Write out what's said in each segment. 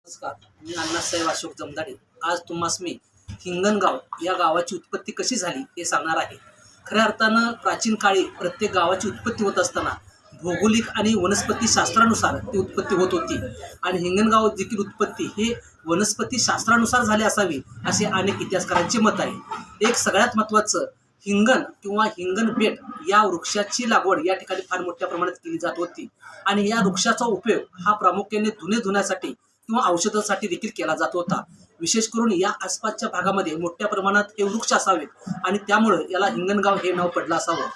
नमस्कार, मी अण्णासाहेब अशोक जमदाडे आज तुम्हास मी हिंगणगाव या गावाची उत्पत्ती कशी झाली हे सांगणार आहे. खऱ्या अर्थानं प्राचीन काळी प्रत्येक गावाची उत्पत्ती होत असताना भौगोलिक आणि वनस्पती शास्त्रानुसार ती उत्पत्ती होत होती आणि हिंगणगाव देखील उत्पत्ती हे वनस्पती शास्त्रानुसार झाले असावी असे अनेक इतिहासकारांचे मत आहे. एक सगळ्यात महत्त्वाचं हिंगण किंवा हिंगण बेट या वृक्षाची लागवड या ठिकाणी फार मोठ्या प्रमाणात केली जात होती आणि या वृक्षाचा उपयोग हा प्रामुख्याने धुणे धुण्यासाठी किंवा औषधासाठी देखील केला जात होता. विशेष करून या आसपासच्या भागामध्ये मोठ्या प्रमाणात हे वृक्ष असावेत आणि त्यामुळे याला हिंगणगाव हे नाव पडलं असावं.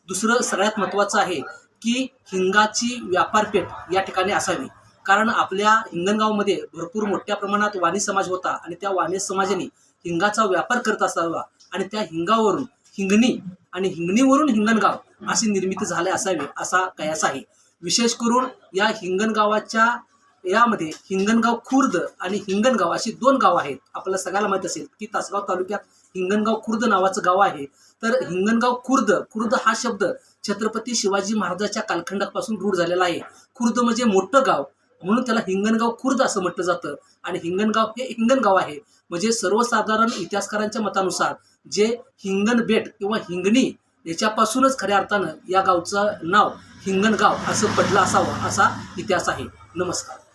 दुसरं सगळ्यात महत्त्वाचं आहे की हिंगाची व्यापारपेठ या ठिकाणी असावी, कारण आपल्या हिंगणगावमध्ये भरपूर मोठ्या प्रमाणात वाणी समाज होता आणि त्या वाणी समाजाने हिंगाचा व्यापार करत असावा आणि त्या हिंगावरून हिंगणी आणि हिंगणीवरून हिंगणगाव अशी निर्मिती झाले असावी असा कयास आहे. विशेष करून या हिंगणगावाच्या यामध्ये हिंगणगाव खुर्द आणि हिंगणगाव अशी दोन गाव आहेत. आपल्याला सगळ्याला माहीत असेल की तासगाव तालुक्यात हिंगणगाव खुर्द नावाचं गाव आहे. तर हिंगणगाव खुर्द हा शब्द छत्रपती शिवाजी महाराजांच्या कालखंडापासून रूढ झालेला आहे. खुर्द म्हणजे मोठं गाव, म्हणून त्याला हिंगणगाव खुर्द असं म्हटलं जातं आणि हिंगणगाव हे हिंगणगाव आहे. म्हणजे सर्वसाधारण इतिहासकारांच्या मतानुसार जे हिंगण बेट किंवा हिंगणी याच्यापासूनच खऱ्या अर्थानं या गावचं नाव हिंगणगाव असं पडलं असावं असा इतिहास आहे. नमस्कार.